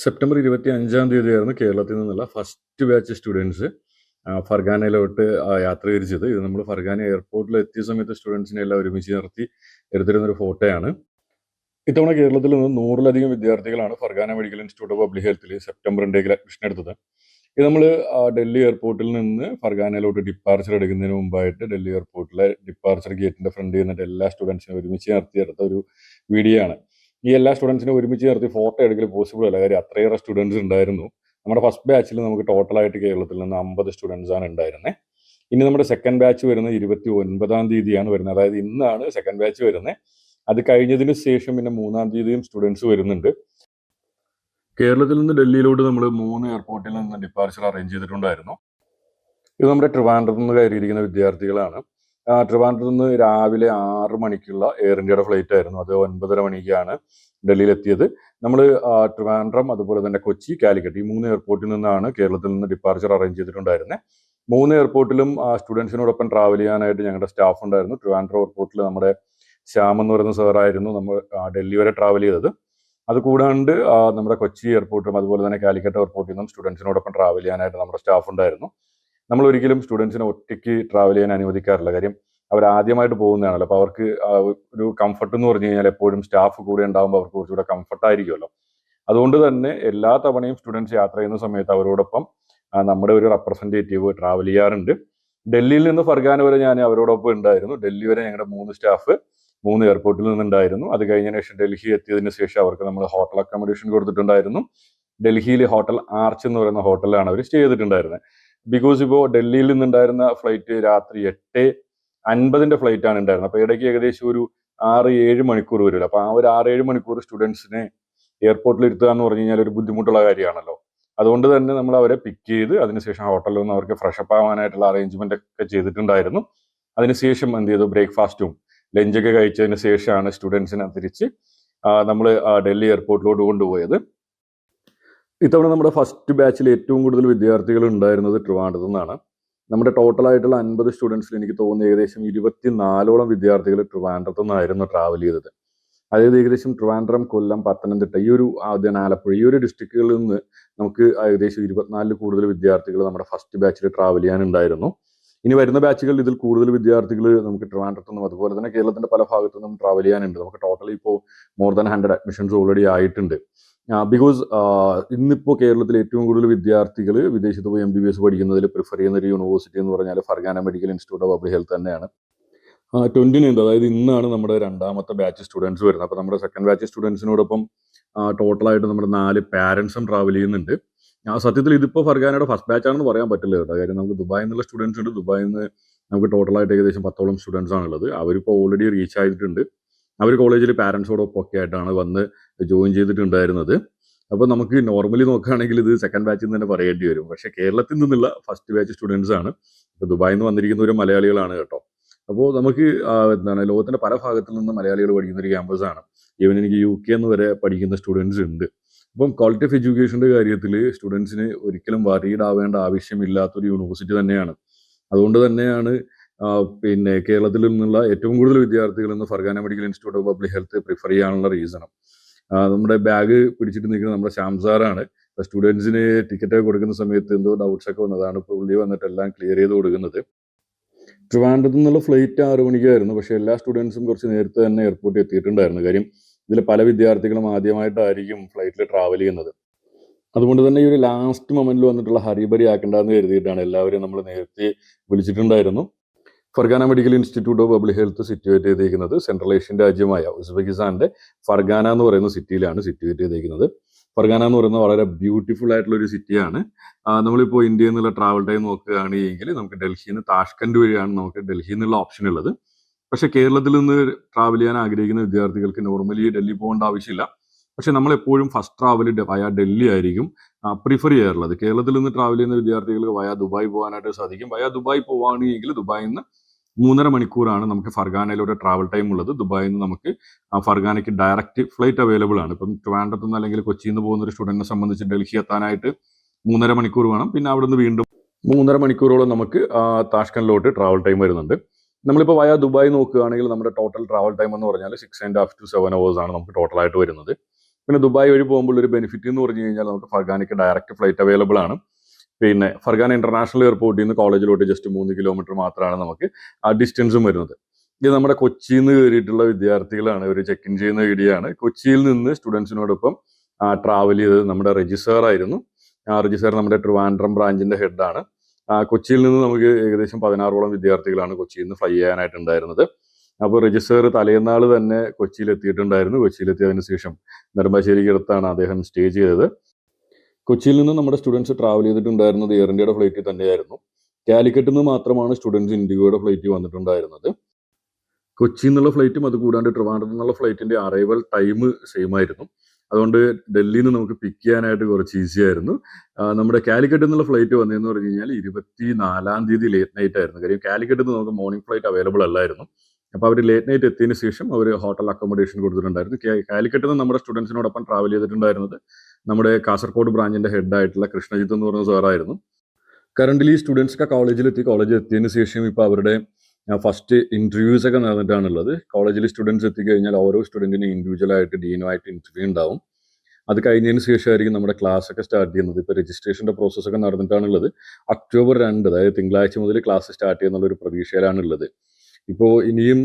September 25-ാം തീയതിയായിരുന്നു കേരളത്തിൽ നിന്നുള്ള first batch students ഫർഗാനയിലോട്ട് യാത്ര തിരിച്ചത്. ഇത് നമ്മൾ ഫർഗാന എയർപോർട്ടിൽ എത്തിയ സമയത്ത് സ്റ്റുഡൻസിനെ എല്ലാം ഒരുമിച്ച് നിർത്തി എടുത്തിരുന്നൊരു ഫോട്ടോയാണ്. ഇത്തവണ കേരളത്തിൽ നിന്ന് 100-ലധികം വിദ്യാർത്ഥികളാണ് Fergana medical institute of public ഹെൽത്തിൽ സെപ്റ്റംബർ ഇൻടേക്കിൽ അഡ്മിഷൻ എടുത്തത്. ഇത് നമ്മൾ ഡൽഹി എയർപോർട്ടിൽ നിന്ന് ഫർഗാനയിലോട്ട് ഡിപ്പാർച്ചർ എടുക്കുന്നതിന് മുമ്പായിട്ട് ഡൽഹി എയർപോർട്ടിലെ ഡിപ്പാർച്ചർ ഗേറ്റിന്റെ ഫ്രണ്ടിൽ നിന്നിട്ട് എല്ലാ സ്റ്റുഡൻസിനും ഒരുമിച്ച് നിർത്തിയെടുത്ത ഒരു വീഡിയോ ആണ്. ഈ എല്ലാ സ്റ്റുഡൻസിനും ഒരുമിച്ച് നിർത്തി ഫോട്ടോ എടുക്കൽ പോസിബിൾ അല്ല, കാര്യം അത്രയേറെ സ്റ്റുഡൻസ് ഉണ്ടായിരുന്നു. നമ്മുടെ ഫസ്റ്റ് ബാച്ചിൽ നമുക്ക് ടോട്ടലായിട്ട് കേരളത്തിൽ നിന്ന് 50 സ്റ്റുഡൻസ് ആണ് ഉണ്ടായിരുന്നത്. ഇനി നമ്മുടെ സെക്കൻഡ് ബാച്ച് വരുന്നത് 29-ാം തീയതിയാണ് വരുന്നത്. അതായത് ഇന്നാണ് സെക്കൻഡ് ബാച്ച് വരുന്നത്. അത് കഴിഞ്ഞതിന് ശേഷം പിന്നെ 3-ാം തീയതിയും സ്റ്റുഡൻസ് വരുന്നുണ്ട്. കേരളത്തിൽ നിന്ന് ഡൽഹിയിലോട്ട് നമ്മൾ 3 എയർപോർട്ടിൽ നിന്ന് ഡിപ്പാർച്ചർ അറേഞ്ച് ചെയ്തിട്ടുണ്ടായിരുന്നു. ഇത് നമ്മുടെ ട്രിവാൻഡ്രത്ത് നിന്ന് കയറിയിരിക്കുന്ന വിദ്യാർത്ഥികളാണ്. ട്രിവാൻഡ്രത്ത് നിന്ന് രാവിലെ 6 മണിക്കുള്ള എയർ ഇന്ത്യയുടെ ഫ്ലൈറ്റ് ആയിരുന്നു. അത് 9:30 മണിക്കാണ് ഡൽഹിയിലെത്തിയത്. നമ്മൾ ട്രിവാൻഡ്രം, അതുപോലെ തന്നെ കൊച്ചി, കാലിക്കറ്റ്, ഈ 3 എയർപോർട്ടിൽ നിന്നാണ് കേരളത്തിൽ നിന്ന് ഡിപ്പാർച്ചർ അറേഞ്ച് ചെയ്തിട്ടുണ്ടായിരുന്നത്. 3 എയർപോർട്ടിലും സ്റ്റുഡൻസിനോടൊപ്പം ട്രാവൽ ചെയ്യാനായിട്ട് ഞങ്ങളുടെ സ്റ്റാഫ് ഉണ്ടായിരുന്നു. ട്രിവാൻഡ്രം എയർപോർട്ടിൽ നമ്മുടെ ശ്യാം എന്ന് പറയുന്ന സാറായിരുന്നു നമ്മൾ ഡൽഹി വരെ ട്രാവൽ ചെയ്തത്. അതുകൂടാണ്ട് നമ്മുടെ കൊച്ചി എയർപോർട്ടും അതുപോലെ തന്നെ കാലിക്കറ്റ് എയർപോർട്ടിൽ നിന്നും സ്റ്റുഡൻസിനോടൊപ്പം ട്രാവൽ ചെയ്യാനായിട്ട് നമ്മുടെ സ്റ്റാഫ് ഉണ്ടായിരുന്നു. നമ്മൾ ഒരിക്കലും സ്റ്റുഡൻസിനെ ഒറ്റയ്ക്ക് ട്രാവൽ ചെയ്യാൻ അനുവദിക്കാറില്ല, കാര്യം അവർ ആദ്യമായിട്ട് പോകുന്നതാണല്ലോ. അപ്പോൾ അവർക്ക് ഒരു കംഫർട്ട് എന്ന് പറഞ്ഞു കഴിഞ്ഞാൽ എപ്പോഴും സ്റ്റാഫ് കൂടെ ഉണ്ടാകുമ്പോൾ അവർക്ക് കുറച്ചുകൂടെ കംഫർട്ടായിരിക്കുമല്ലോ. അതുകൊണ്ട് തന്നെ എല്ലാ തവണയും സ്റ്റുഡൻസ് യാത്ര ചെയ്യുന്ന സമയത്ത് അവരോടൊപ്പം നമ്മുടെ ഒരു റെപ്രസെൻറ്റേറ്റീവ് ട്രാവൽ ചെയ്യാറുണ്ട്. ഡൽഹിയിൽ നിന്ന് ഫർഗാന വരെ ഞാൻ അവരോടൊപ്പം ഉണ്ടായിരുന്നു. ഡൽഹി വരെ ഞങ്ങളുടെ 3 സ്റ്റാഫ് 3 എയർപോർട്ടിൽ നിന്നുണ്ടായിരുന്നു. അത് കഴിഞ്ഞതിന് ശേഷം ഡൽഹി എത്തിയതിന് ശേഷം അവർക്ക് നമ്മൾ ഹോട്ടൽ അക്കോമഡേഷൻ കൊടുത്തിട്ടുണ്ടായിരുന്നു. ഡൽഹിയിൽ ഹോട്ടൽ ആർച്ച് എന്ന് പറയുന്ന ഹോട്ടലിലാണ് അവർ സ്റ്റേ ചെയ്തിട്ടുണ്ടായിരുന്നത്. ബിക്കോസ് ഇപ്പോൾ ഡൽഹിയിൽ നിന്നുണ്ടായിരുന്ന ഫ്ലൈറ്റ് രാത്രി 8:50 ഫ്ലൈറ്റ് ആണ് ഉണ്ടായിരുന്നത്. അപ്പോൾ ഇടയ്ക്ക് ഏകദേശം ഒരു 6-7 മണിക്കൂർ വരില്ല. അപ്പോൾ ആ ഒരു 6-7 മണിക്കൂർ സ്റ്റുഡൻസിനെ എയർപോർട്ടിൽ ഇരുത്തുക എന്ന് പറഞ്ഞു കഴിഞ്ഞാൽ ഒരു ബുദ്ധിമുട്ടുള്ള കാര്യമാണല്ലോ. അതുകൊണ്ട് തന്നെ നമ്മൾ അവരെ പിക്ക് ചെയ്ത് അതിനുശേഷം ഹോട്ടലിൽ നിന്ന് അവർക്ക് ഫ്രഷപ്പ് ആവാനായിട്ടുള്ള അറേഞ്ച്മെന്റ് ഒക്കെ ചെയ്തിട്ടുണ്ടായിരുന്നു. അതിനുശേഷം എന്ത് ചെയ്തു, ബ്രേക്ക്ഫാസ്റ്റും ലഞ്ചൊക്കെ കഴിച്ചതിന് ശേഷമാണ് സ്റ്റുഡൻസിനെ തിരിച്ച് നമ്മൾ ഡൽഹി എയർപോർട്ടിലോട്ട് കൊണ്ടുപോയത്. ഇത്തവണ നമ്മുടെ ഫസ്റ്റ് ബാച്ചിൽ ഏറ്റവും കൂടുതൽ വിദ്യാർത്ഥികൾ ഉണ്ടായിരുന്നത് ട്രിവാൻഡ്രത്ത് നിന്നാണ്. നമ്മുടെ ടോട്ടലായിട്ടുള്ള 50 സ്റ്റുഡൻസിൽ എനിക്ക് തോന്നുന്നു ഏകദേശം 24ഓളം വിദ്യാർത്ഥികൾ ട്രിവാൻഡ്രത്ത് നിന്നായിരുന്നു ട്രാവൽ ചെയ്തത്. അതായത് ഏകദേശം ട്രിവാൻഡ്രം, കൊല്ലം, പത്തനംതിട്ട, ഈ ഒരു ആലപ്പുഴ, ഈ ഒരു ഡിസ്ട്രിക്റ്റുകളിൽ നിന്ന് നമുക്ക് ഏകദേശം 24 കൂടുതൽ വിദ്യാർത്ഥികൾ നമ്മുടെ ഫസ്റ്റ് ബാച്ചിൽ ട്രാവൽ ചെയ്യാനുണ്ടായിരുന്നു. ഇനി വരുന്ന ബാച്ചുകളിൽ ഇതിൽ കൂടുതൽ വിദ്യാർത്ഥികൾ നമുക്ക് ട്രിവാൻഡ്രത്ത് നിന്നും അതുപോലെ തന്നെ കേരളത്തിന്റെ പല ഭാഗത്തു നിന്നും ട്രാവൽ ചെയ്യാനുണ്ട്. നമുക്ക് ടോട്ടലി ഇപ്പോൾ മോർ ദാൻ 100 അഡ്മിഷൻസ് ഓൾറെഡി ആയിട്ടുണ്ട്. ബിക്കോസ് ഇന്നിപ്പോൾ കേരളത്തിൽ ഏറ്റവും കൂടുതൽ വിദ്യാർത്ഥികൾ വിദേശത്ത് പോയി MBBS പഠിക്കുന്നതിൽ പ്രിഫർ ചെയ്യുന്ന ഒരു യൂണിവേഴ്സിറ്റി എന്ന് പറഞ്ഞാൽ Pargana medical institute of public health തന്നെയാണ്. 29th, അതായത് ഇന്നാണ് നമ്മുടെ 2ാമത്തെ ബാച്ച് സ്റ്റുഡൻസ് വരുന്നത്. അപ്പോൾ നമ്മുടെ സെക്കൻഡ് ബാച്ച് സ്റ്റുഡൻസിനോടൊപ്പം ടോട്ടലായിട്ട് നമ്മുടെ 4 പാരൻസും ട്രാവൽ ചെയ്യുന്നുണ്ട്. സത്യത്തിൽ ഇതിപ്പോൾ ഫർഗാനയുടെ ഫസ്റ്റ് ബാച്ച് ആണെന്ന് പറയാൻ പറ്റില്ല കേട്ടോ, കാര്യം നമുക്ക് ദുബായിൽ നിന്നുള്ള സ്റ്റുഡൻസ് ഉണ്ട്. ദുബായിൽ നിന്ന് നമുക്ക് ടോട്ടലായിട്ട് ഏകദേശം 10ഓളം സ്റ്റുഡൻസ് ആണുള്ളത്. അവരിപ്പോൾ ഓൾറെഡി റീച്ച് ആയിട്ടുണ്ട്. അവർ കോളേജിൽ പാരൻസോടൊപ്പം ഒക്കെ ആയിട്ടാണ് വന്ന് ജോയിൻ ചെയ്തിട്ടുണ്ടായിരുന്നത്. അപ്പോൾ നമുക്ക് നോർമലി നോക്കുകയാണെങ്കിൽ ഇത് സെക്കൻഡ് ബാച്ചിൽ നിന്ന് തന്നെ പറയേണ്ടി വരും. പക്ഷേ കേരളത്തിൽ നിന്നുള്ള ഫസ്റ്റ് ബാച്ച് സ്റ്റുഡൻസ് ആണ്. ഇപ്പോൾ ദുബായിൽ നിന്ന് വന്നിരിക്കുന്നവർ മലയാളികളാണ് കേട്ടോ. അപ്പോൾ നമുക്ക് ലോകത്തിന്റെ പല ഭാഗത്തിൽ നിന്ന് മലയാളികൾ പഠിക്കുന്ന ഒരു ക്യാമ്പസാണ്. ഈവൻ എനിക്ക് UK എന്ന് വരെ പഠിക്കുന്ന സ്റ്റുഡൻസ് ഉണ്ട്. അപ്പം ക്വാളിറ്റി ഓഫ് എഡ്യൂക്കേഷൻ്റെ കാര്യത്തിൽ സ്റ്റുഡൻസിന് ഒരിക്കലും വറീഡ് ആവേണ്ട ആവശ്യമില്ലാത്തൊരു യൂണിവേഴ്സിറ്റി തന്നെയാണ്. അതുകൊണ്ട് തന്നെയാണ് പിന്നെ കേരളത്തിൽ നിന്നുള്ള ഏറ്റവും കൂടുതൽ വിദ്യാർത്ഥികൾ ഇന്ന് Pargana medical institute of public health prefer ചെയ്യാനുള്ള റീസണും. നമ്മുടെ ബാഗ് പിടിച്ചിട്ട് നിൽക്കുന്ന നമ്മുടെ ശ്യാം സാറാണ്. സ്റ്റുഡൻസിന് ടിക്കറ്റ് കൊടുക്കുന്ന സമയത്ത് എന്തോ ഡൗട്ട്സ് ഒക്കെ വന്നതാണ്. ഇപ്പോൾ പുള്ളി വന്നിട്ട് എല്ലാം ക്ലിയർ ചെയ്ത് കൊടുക്കുന്നത്. ട്രിവാൻഡ്രത്ത് നിന്നുള്ള ഫ്ലൈറ്റ് 6 മണിക്കായിരുന്നു. പക്ഷേ എല്ലാ സ്റ്റുഡൻസും കുറച്ച് നേരത്തെ തന്നെ എയർപോർട്ടിൽ എത്തിയിട്ടുണ്ടായിരുന്നു. കാര്യം ഇതിൽ പല വിദ്യാർത്ഥികളും ആദ്യമായിട്ടായിരിക്കും ഫ്ലൈറ്റിൽ ട്രാവൽ ചെയ്യുന്നത്. അതുകൊണ്ട് തന്നെ ഈ ഒരു ലാസ്റ്റ് മൊമെന്റിൽ വന്നിട്ടുള്ള ഹറിബറി ആക്കണ്ടെന്ന് കരുതിയിട്ടാണ് എല്ലാവരും നമ്മൾ നേരത്തെ വിളിച്ചിട്ടുണ്ടായിരുന്നു. Pargana medical institute of public health situate ചെയ്തിരിക്കുന്നത് സെൻട്രൽ ഏഷ്യൻ രാജ്യമായ ഉസ്ബെക്കിസ്ഥാന്റെ ഫർഗാന എന്ന് പറയുന്ന സിറ്റിയിലാണ് സിറ്റുവേറ്റ് ചെയ്തിരിക്കുന്നത്. ഫർഗാന എന്ന് പറയുന്നത് വളരെ ബ്യൂട്ടിഫുൾ ആയിട്ടുള്ള ഒരു സിറ്റിയാണ്. നമ്മളിപ്പോൾ ഇന്ത്യയിൽ നിന്നുള്ള ട്രാവൽ ടൈം നോക്കുകയാണെങ്കിൽ നമുക്ക് ഡൽഹിയിൽ നിന്ന് താഷ്കന്റ് വഴിയാണ് നമുക്ക് ഡൽഹിയിൽ നിന്നുള്ള ഓപ്ഷൻ ഉള്ളത്. പക്ഷേ കേരളത്തിൽ നിന്ന് ട്രാവൽ ചെയ്യാൻ ആഗ്രഹിക്കുന്ന വിദ്യാർത്ഥികൾക്ക് നോർമലി ഡൽഹി പോകേണ്ട ആവശ്യമില്ല. പക്ഷെ നമ്മളെപ്പോഴും ഫസ്റ്റ് ട്രാവൽ വയ ഡൽഹി ആയിരിക്കും പ്രിഫർ ചെയ്യാറുള്ളത്. കേരളത്തിൽ നിന്ന് ട്രാവൽ ചെയ്യുന്ന വിദ്യാർത്ഥികൾക്ക് വയ ദുബായ് പോകാനായിട്ട് സാധിക്കും. വയ ദുബായ് പോവുകയാണെങ്കിൽ ദുബായിൽ നിന്ന് 3.5 മണിക്കൂറാണ് നമുക്ക് ഫർഗാനയിലൂടെ ട്രാവൽ ടൈം ഉള്ളത്. ദുബായിൽ നിന്ന് നമുക്ക് ഫർഗാനയ്ക്ക് ഡയറക്റ്റ് ഫ്ലൈറ്റ് അവൈലബിൾ ആണ്. ഇപ്പം ട്രിവാൻഡ്രത്ത് നിന്ന് അല്ലെങ്കിൽ കൊച്ചിയിൽ നിന്ന് പോകുന്ന ഒരു സ്റ്റുഡൻറ്റിനെ സംബന്ധിച്ച് ഡൽഹി എത്താനായിട്ട് 3.5 മണിക്കൂർ വേണം. പിന്നെ അവിടെ നിന്ന് വീണ്ടും 3.5 മണിക്കൂറോളം നമുക്ക് താഷ്കണ്ടിലോട്ട് ട്രാവൽ ടൈം വരുന്നുണ്ട്. നമ്മളിപ്പോൾ വയ ദുബായ് നോക്കുകയാണെങ്കിൽ നമ്മുടെ ടോട്ടൽ ട്രാവൽ ടൈം എന്ന് പറഞ്ഞാൽ 6.5 to 7 hours ആണ് നമുക്ക് ടോട്ടലായിട്ട് വരുന്നത്. പിന്നെ ദുബായ് വഴി പോകുമ്പോൾ ഒരു ബെനിഫിറ്റ് എന്ന് പറഞ്ഞു കഴിഞ്ഞാൽ നമുക്ക് ഫർഗാനയ്ക്ക് ഡയറക്റ്റ് ഫ്ലൈറ്റ് അവൈലബിൾ ആണ്. പിന്നെ ഫർഗാന ഇന്റർനാഷണൽ എയർപോർട്ടിൽ നിന്ന് കോളേജിലോട്ട് ജസ്റ്റ് 3 കിലോമീറ്റർ മാത്രമാണ് നമുക്ക് ആ ഡിസ്റ്റൻസും വരുന്നത്. ഇത് നമ്മുടെ കൊച്ചിയിൽ നിന്ന് കയറിയിട്ടുള്ള വിദ്യാർത്ഥികളാണ്. ഒരു ചെക്ക് ഇൻ ചെയ്യുന്ന വീഡിയോ ആണ്. കൊച്ചിയിൽ നിന്ന് സ്റ്റുഡൻസിനോടൊപ്പം ട്രാവൽ ചെയ്തത് നമ്മുടെ രജിസാർ ആയിരുന്നു. രജിസാർ നമ്മുടെ ട്രിവാൻഡ്രം ബ്രാഞ്ചിന്റെ ഹെഡാണ്. കൊച്ചിയിൽ നിന്ന് നമുക്ക് ഏകദേശം 16ഓളം വിദ്യാർത്ഥികളാണ് കൊച്ചിയിൽ നിന്ന് ഫ്ലൈ ചെയ്യാനായിട്ടുണ്ടായിരുന്നത്. അപ്പോൾ രജിസ്റ്റർ തലേന്നാൾ തന്നെ കൊച്ചിയിൽ എത്തിയിട്ടുണ്ടായിരുന്നു. കൊച്ചിയിലെത്തിയതിനു ശേഷം നെടുമ്പാശ്ശേരിക്ക് അടുത്താണ് അദ്ദേഹം സ്റ്റേ ചെയ്തത്. കൊച്ചിയിൽ നിന്ന് നമ്മുടെ സ്റ്റുഡൻസ് ട്രാവൽ ചെയ്തിട്ടുണ്ടായിരുന്നത് എയർ ഇന്ത്യയുടെ ഫ്ലൈറ്റിൽ തന്നെയായിരുന്നു. കാലിക്കറ്റിൽ നിന്ന് മാത്രമാണ് സ്റ്റുഡൻസ് ഇൻഡിഗോയുടെ ഫ്ലൈറ്റ് വന്നിട്ടുണ്ടായിരുന്നത്. കൊച്ചിയിൽ നിന്നുള്ള ഫ്ലൈറ്റും അതുകൂടാണ്ട് ട്രിവാൻഡ്രത്തിൽ നിന്നുള്ള ഫ്ലൈറ്റിന്റെ അറൈവൽ ടൈം സെയിം ആയിരുന്നു. അതുകൊണ്ട് ഡൽഹിയിൽ നിന്ന് നമുക്ക് പിക്ക് ചെയ്യാനായിട്ട് കുറച്ച് ഈസി ആയിരുന്നു. നമ്മുടെ കാലിക്കറ്റിൽ നിന്നുള്ള ഫ്ലൈറ്റ് വന്നതെന്ന് പറഞ്ഞു കഴിഞ്ഞാൽ 24-ാം തീയതി ലേറ്റ് നൈറ്റ് ആയിരുന്നു. കാര്യം കാലിക്കറ്റിൽ നിന്ന് നമുക്ക് മോർണിംഗ് ഫ്ലൈറ്റ് അവൈലബിൾ അല്ലായിരുന്നു. അപ്പോൾ അവർ ലേറ്റ് നൈറ്റ് എത്തിയതിനു ശേഷം അവർ ഹോട്ടൽ അക്കോമഡേഷൻ കൊടുത്തിട്ടുണ്ടായിരുന്നു. കാലിക്കറ്റിൽ നിന്ന് നമ്മുടെ സ്റ്റുഡൻസിനോടൊപ്പം ട്രാവൽ ചെയ്തിട്ടുണ്ടായിരുന്നത് നമ്മുടെ കാസർഗോഡ് ബ്രാഞ്ചിന്റെ ഹെഡായിട്ടുള്ള കൃഷ്ണജിത്ത് എന്ന് പറയുന്ന സാറായിരുന്നു. കറന്റ്ലി സ്റ്റുഡൻസ് കോളേജിൽ എത്തിയതിനു ശേഷം ഇപ്പോൾ അവരുടെ ഫസ്റ്റ് ഇന്റർവ്യൂസ് ഒക്കെ നടന്നിട്ടാണുള്ളത്. കോളേജിൽ സ്റ്റുഡൻസ് എത്തിക്കഴിഞ്ഞാൽ ഓരോ സ്റ്റുഡൻറ്റിനും ഇൻഡിവിജ്വലായിട്ട് ഡീനുമായിട്ട് ഇന്റർവ്യൂ ഉണ്ടാവും. അത് കഴിഞ്ഞതിന് ശേഷമായിരിക്കും നമ്മുടെ ക്ലാസ് ഒക്കെ സ്റ്റാർട്ട് ചെയ്യുന്നത്. ഇപ്പോൾ രജിസ്ട്രേഷന്റെ പ്രോസസ്സ് ഒക്കെ നടന്നിട്ടാണുള്ളത്. ഒക്ടോബർ 2, അതായത് തിങ്കളാഴ്ച മുതൽ ക്ലാസ് സ്റ്റാർട്ട് ചെയ്യുന്നുള്ള ഒരു പ്രതീക്ഷയിലാണുള്ളത്. ഇപ്പോൾ ഇനിയും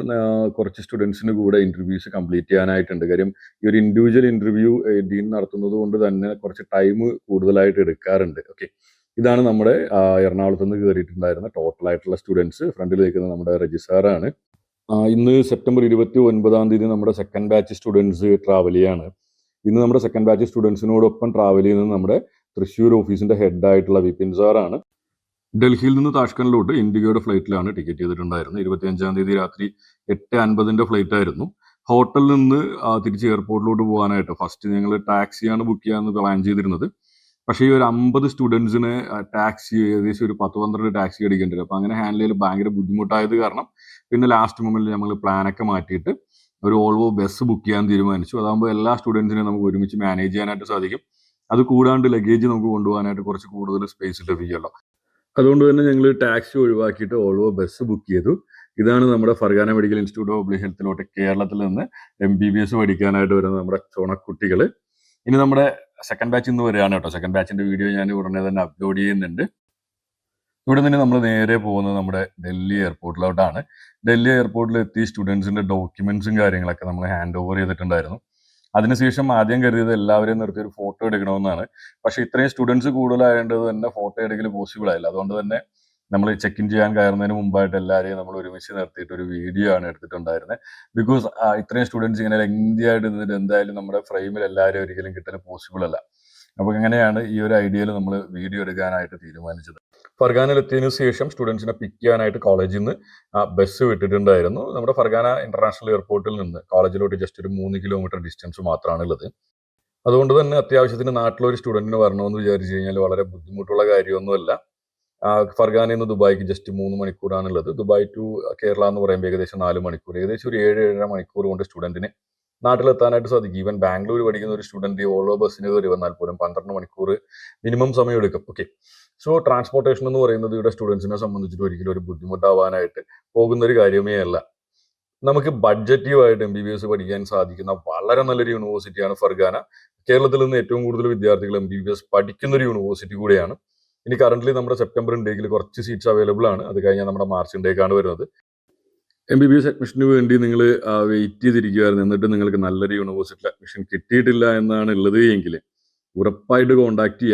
കുറച്ച് സ്റ്റുഡൻസിന് കൂടെ ഇന്റർവ്യൂസ് കംപ്ലീറ്റ് ചെയ്യാനായിട്ടുണ്ട്. കാര്യം ഈ ഒരു ഇൻഡിവിജ്വൽ ഇന്റർവ്യൂ ഡീൻ നടത്തുന്നത് കൊണ്ട് തന്നെ കുറച്ച് ടൈം കൂടുതലായിട്ട് എടുക്കാറുണ്ട്. ഓക്കെ, ഇതാണ് നമ്മുടെ എറണാകുളത്ത് നിന്ന് കയറിയിട്ടുണ്ടായിരുന്ന ടോട്ടൽ ആയിട്ടുള്ള സ്റ്റുഡൻസ്. ഫ്രണ്ടിൽ നിൽക്കുന്നത് നമ്മുടെ രജിസാറാണ്. ഇന്ന് സെപ്റ്റംബർ 29-ാം തീയതി നമ്മുടെ സെക്കൻഡ് ബാച്ച് സ്റ്റുഡൻസ് ട്രാവൽ ചെയ്യാണ്. ഇന്ന് നമ്മുടെ സെക്കൻഡ് ബാച്ച് സ്റ്റുഡൻസിനോടൊപ്പം ട്രാവൽ ചെയ്യുന്നത് നമ്മുടെ തൃശ്ശൂർ ഓഫീസിന്റെ ഹെഡായിട്ടുള്ള വിപിൻ സാറാണ്. ഡൽഹിയിൽ നിന്ന് താഷ്കണ്ടിലോട്ട് ഇൻഡിഗോയുടെ ഫ്ലൈറ്റിലാണ് ടിക്കറ്റ് ചെയ്തിട്ടുണ്ടായിരുന്നത്. 25-ാം തീയതി രാത്രി 8:50 ഫ്ലൈറ്റ് ആയിരുന്നു. ഹോട്ടലിൽ നിന്ന് തിരിച്ച് എയർപോർട്ടിലോട്ട് പോകാനായിട്ട് ഫസ്റ്റ് ഞങ്ങൾ ടാക്സിയാണ് ബുക്ക് ചെയ്യാമെന്ന് പ്ലാൻ ചെയ്തിരുന്നത്. പക്ഷേ ഈ ഒരു 50 സ്റ്റുഡൻസിന് ടാക്സി ഏകദേശം ഒരു 10-12 ടാക്സി അടിക്കേണ്ടി വരും. അപ്പോൾ അങ്ങനെ ഹാൻഡിൽ ചെയ്യൽ ഭയങ്കര ബുദ്ധിമുട്ടായത് കാരണം പിന്നെ ലാസ്റ്റ് മൊമെന്റിൽ നമ്മൾ പ്ലാനൊക്കെ മാറ്റിയിട്ട് ഒരു ഓൾവോ ബസ് ബുക്ക് ചെയ്യാൻ തീരുമാനിച്ചു. അതാകുമ്പോൾ എല്ലാ സ്റ്റുഡൻസിനെയും നമുക്ക് ഒരുമിച്ച് മാനേജ് ചെയ്യാനായിട്ട് സാധിക്കും. അത് കൂടാണ്ട് ലഗേജ് നമുക്ക് കൊണ്ടുപോകാനായിട്ട് കുറച്ച് കൂടുതൽ സ്പേസ് ലഭിക്കുമല്ലോ. അതുകൊണ്ട് തന്നെ ഞങ്ങൾ ടാക്സി ഒഴിവാക്കിയിട്ട് ഓൾവോ ബസ് ബുക്ക് ചെയ്തു. ഇതാണ് നമ്മുടെ Fergana medical institute of public ഹെൽത്തിലോട്ട് കേരളത്തിൽ നിന്ന് MBBS പഠിക്കാനായിട്ട് വരുന്ന നമ്മുടെ ചോണക്കുട്ടികൾ. ഇനി നമ്മുടെ സെക്കൻഡ് ബാച്ച് ഇന്ന് വരികയാണ് കേട്ടോ. സെക്കൻഡ് ബാച്ചിന്റെ വീഡിയോ ഞാൻ ഉടനെ തന്നെ അപ്ലോഡ് ചെയ്യുന്നുണ്ട്. ഇവിടെ നിന്ന് നമ്മൾ നേരെ പോകുന്നത് നമ്മുടെ ഡൽഹി എയർപോർട്ടിലോട്ടാണ്. ഡൽഹി എയർപോർട്ടിൽ എത്തി സ്റ്റുഡൻസിന്റെ ഡോക്യുമെന്റ്സും കാര്യങ്ങളൊക്കെ നമ്മൾ ഹാൻഡ് ഓവർ ചെയ്തിട്ടുണ്ടായിരുന്നു. അതിനുശേഷം ആദ്യം കരുതിയത് എല്ലാവരെയും നിർത്തി ഒരു ഫോട്ടോ എടുക്കണമെന്നാണ്. പക്ഷെ ഇത്രയും സ്റ്റുഡൻസ് കൂടുതലായതുകൊണ്ട് തന്നെ ഫോട്ടോ എടുക്കൽ പോസിബിൾ ആയില്ല. അതുകൊണ്ട് തന്നെ നമ്മൾ ചെക്ക് ഇൻ ചെയ്യാൻ കയറുന്നതിന് മുമ്പായിട്ട് എല്ലാവരെയും നമ്മൾ ഒരുമിച്ച് നിർത്തിയിട്ട് ഒരു വീഡിയോ ആണ് എടുത്തിട്ടുണ്ടായിരുന്നത്. ബിക്കോസ് ഇത്രയും സ്റ്റുഡൻസ് ഇങ്ങനെ ലെങ്തി ആയിട്ട് നിന്നിട്ട് എന്തായാലും നമ്മുടെ ഫ്രെയിമിൽ എല്ലാവരും ഒരിക്കലും കിട്ടൽ പോസിബിൾ അല്ല. അപ്പോൾ അങ്ങനെയാണ് ഈ ഒരു ഐഡിയയിൽ നമ്മൾ വീഡിയോ എടുക്കാനായിട്ട് തീരുമാനിച്ചത്. ഫർഗാനയിൽ എത്തിയതിനു ശേഷം സ്റ്റുഡൻസിനെ പിക്ക് ചെയ്യാനായിട്ട് കോളേജിൽ നിന്ന് ബസ് വിട്ടിട്ടുണ്ടായിരുന്നു. നമ്മുടെ ഫർഗാന ഇന്റർനാഷണൽ എയർപോർട്ടിൽ നിന്ന് കോളേജിലോട്ട് ജസ്റ്റ് ഒരു 3 കിലോമീറ്റർ ഡിസ്റ്റൻസ് മാത്രമാണ് ഉള്ളത്. അതുകൊണ്ട് തന്നെ അത്യാവശ്യത്തിന് നാട്ടിലൊരു സ്റ്റുഡന്റിന് വരണമെന്ന് വിചാരിച്ചു കഴിഞ്ഞാൽ വളരെ ബുദ്ധിമുട്ടുള്ള കാര്യമൊന്നുമല്ല. ഫർഗാനയിൽ നിന്ന് ദുബായിക്ക് ജസ്റ്റ് 3 മണിക്കൂറാണുള്ളത്. ദുബായ് ടു കേരള എന്ന് പറയുമ്പോൾ ഏകദേശം 4 മണിക്കൂർ, ഏകദേശം ഒരു 7-7.5 മണിക്കൂർ കൊണ്ട് സ്റ്റുഡന്റിന് നാട്ടിലെത്താനായിട്ട് സാധിക്കും. ഈവൻ ബാംഗ്ലൂർ പഠിക്കുന്ന ഒരു സ്റ്റുഡന്റ് ഓൾവോ ബസ്സിന് കയറി വന്നാൽ പോലും 12 മണിക്കൂർ മിനിമം സമയം എടുക്കും. ഓക്കെ, സോ ട്രാൻസ്പോർട്ടേഷൻ എന്ന് പറയുന്നത് ഇവിടെ സ്റ്റുഡൻസിനെ സംബന്ധിച്ചിട്ട് ഒരിക്കലും ഒരു ബുദ്ധിമുട്ടാവാനായിട്ട് പോകുന്ന ഒരു കാര്യമേ അല്ല. നമുക്ക് ബഡ്ജറ്റീവായിട്ട് MBBS പഠിക്കാൻ സാധിക്കുന്ന വളരെ നല്ലൊരു യൂണിവേഴ്സിറ്റിയാണ് ഫർഗാന. കേരളത്തിൽ നിന്ന് ഏറ്റവും കൂടുതൽ വിദ്യാർത്ഥികൾ MBBS പഠിക്കുന്ന ഒരു യൂണിവേഴ്സിറ്റി കൂടെയാണ്. ഇനി കറന്റ്ലി നമ്മുടെ സെപ്റ്റംബർ ഇൻടേക്കിൽ കുറച്ച് സീറ്റ്സ് അവൈലബിൾ ആണ്. അത് കഴിഞ്ഞാൽ നമ്മുടെ മാർച്ച് ഇൻടേക്കാണ് വരുന്നത്. MBBS അഡ്മിഷന് വേണ്ടി നിങ്ങൾ വെയിറ്റ് ചെയ്തിരിക്കുകയായിരുന്നു, എന്നിട്ട് നിങ്ങൾക്ക് നല്ലൊരു യൂണിവേഴ്സിറ്റിയിൽ അഡ്മിഷൻ കിട്ടിയിട്ടില്ല എന്നാണ് ഉള്ളത് എങ്കിൽ ഉറപ്പായിട്ട് കോൺടാക്ട് ചെയ്യുക.